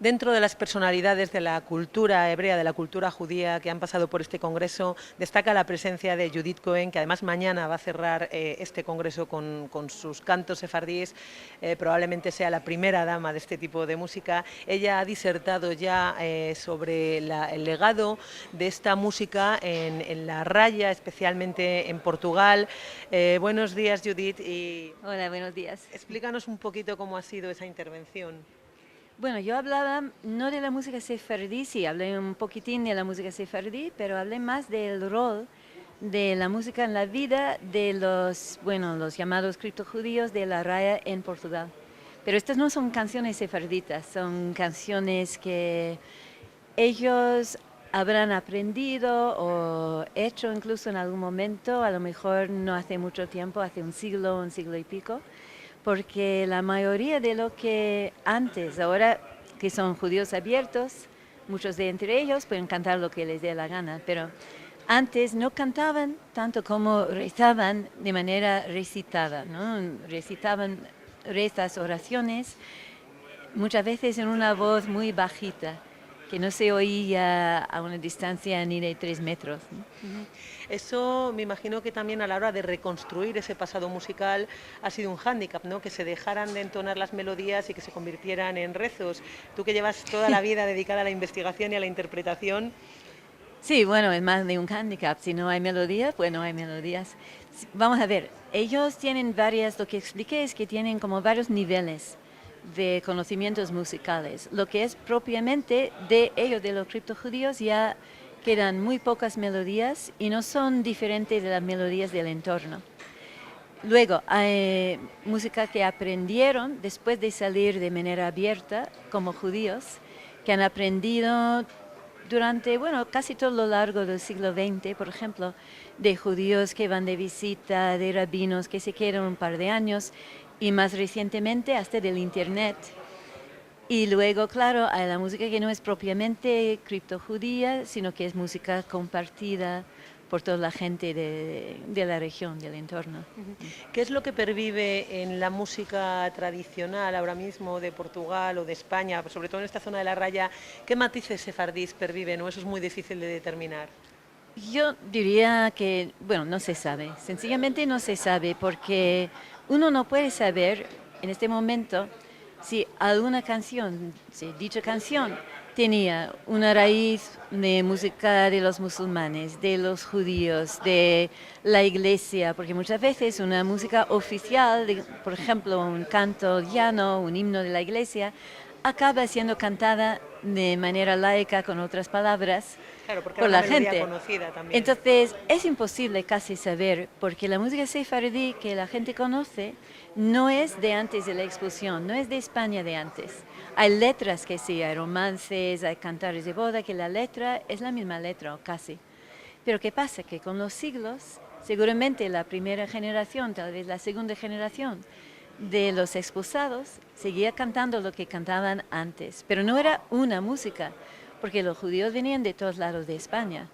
Dentro de las personalidades de la cultura hebrea, de la cultura judía que han pasado por este congreso, destaca la presencia de Judith Cohen, que además mañana va a cerrar este congreso con sus cantos sefardíes. Probablemente sea la primera dama de este tipo de música. Ella ha disertado ya sobre el legado de esta música en la raya, especialmente en Portugal. Buenos días, Judith, y Hola, buenos días. explícanos un poquito cómo ha sido esa intervención. Bueno, yo hablaba no de la música sefardí, sí, hablé un poquitín de la música sefardí, pero hablé más del rol de la música en la vida de los llamados criptojudíos de la raya en Portugal. Pero estas no son canciones sefarditas, son canciones que ellos habrán aprendido o hecho incluso en algún momento, a lo mejor no hace mucho tiempo, hace un siglo y pico, porque la mayoría de lo que antes, ahora que son judíos abiertos, muchos de entre ellos pueden cantar lo que les dé la gana, pero antes no cantaban tanto como rezaban de manera recitada, ¿no? Recitaban rezas, oraciones, muchas veces en una voz muy bajita, que no se oía a una distancia ni de 3 metros, ¿no? Eso me imagino que también a la hora de reconstruir ese pasado musical ha sido un hándicap, ¿no? Que se dejaran de entonar las melodías y que se convirtieran en rezos. Tú que llevas toda la vida dedicada a la investigación y a la interpretación. Sí, bueno, es más de un handicap. Si no hay melodías, pues no hay melodías. Vamos a ver, ellos tienen lo que expliqué es que tienen como varios niveles de conocimientos musicales. Lo que es propiamente de ellos, de los criptojudíos, ya quedan muy pocas melodías y no son diferentes de las melodías del entorno. Luego, hay música que aprendieron después de salir de manera abierta como judíos, que han aprendido durante, bueno, casi todo lo largo del siglo XX, por ejemplo, de judíos que van de visita, de rabinos que se quedan un par de años y más recientemente hasta del Internet. Y luego, claro, hay la música que no es propiamente criptojudía, sino que es música compartida por toda la gente de la región, del entorno. ¿Qué es lo que pervive en la música tradicional ahora mismo de Portugal o de España, sobre todo en esta zona de la raya? ¿Qué matices sefardíes perviven o eso es muy difícil de determinar? Yo diría que, bueno, no se sabe, sencillamente no se sabe porque uno no puede saber en este momento si alguna canción, si dicha canción tenía una raíz de música de los musulmanes, de los judíos, de la iglesia, porque muchas veces una música oficial, por ejemplo, un canto llano, un himno de la iglesia, acaba siendo cantada de manera laica, con otras palabras, Claro, porque era por una la melodía gente. conocida también. Entonces es imposible casi saber, porque la música sefardí que la gente conoce no es de antes de la expulsión, no es de España de antes. Hay letras que sí, hay romances, hay cantares de boda, que la letra es la misma letra, o casi. Pero ¿qué pasa? Que con los siglos, seguramente la primera generación, tal vez la segunda generación de los expulsados, seguía cantando lo que cantaban antes. Pero no era una música, porque los judíos venían de todos lados de España.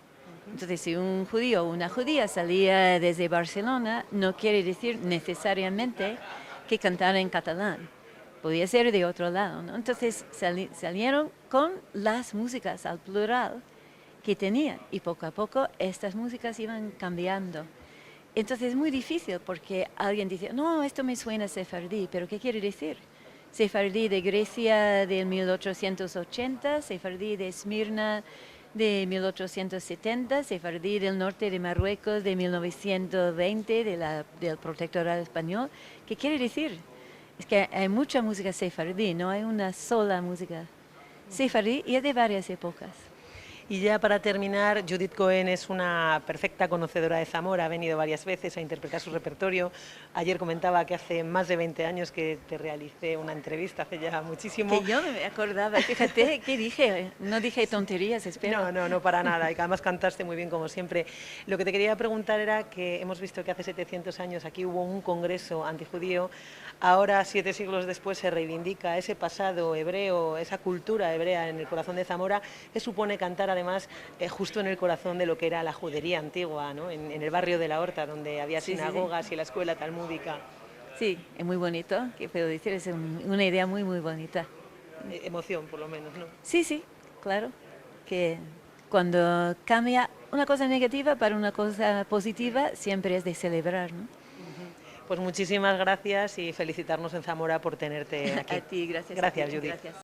Entonces, si un judío o una judía salía desde Barcelona, no quiere decir necesariamente que cantara en catalán. Podía ser de otro lado, ¿no? Entonces salieron con las músicas al plural que tenían y poco a poco estas músicas iban cambiando. Entonces es muy difícil porque alguien dice, no, esto me suena sefardí, pero ¿qué quiere decir? Sefardí de Grecia de 1880, sefardí de Esmirna de 1870, sefardí del norte de Marruecos de 1920, del protectorado español. ¿Qué quiere decir? Es que hay mucha música sefardí, no hay una sola música sefardí y es de varias épocas. Y ya para terminar, Judith Cohen es una perfecta conocedora de Zamora, ha venido varias veces a interpretar su repertorio. Ayer comentaba que hace más de 20 años que te realicé una entrevista, hace ya muchísimo. Que yo no me acordaba, fíjate, ¿qué dije? No dije tonterías, espero. No, no, no para nada, y que además cantaste muy bien como siempre. Lo que te quería preguntar era que hemos visto que hace 700 años aquí hubo un congreso antijudío, ahora 7 siglos después se reivindica ese pasado hebreo, esa cultura hebrea en el corazón de Zamora, que supone cantar además justo en el corazón de lo que era la judería antigua, ¿no? En el barrio de la Horta, donde había Sí, sí, sí. sinagogas y la escuela talmúdica. Sí, es muy bonito, ¿qué puedo decir? Es una idea muy, muy bonita. emoción, por lo menos, ¿no? Sí, sí, claro, que cuando cambia una cosa negativa para una cosa positiva, siempre es de celebrar, ¿no? Pues muchísimas gracias y felicitarnos en Zamora por tenerte aquí. A ti, gracias. Gracias, A ti, Judith. gracias.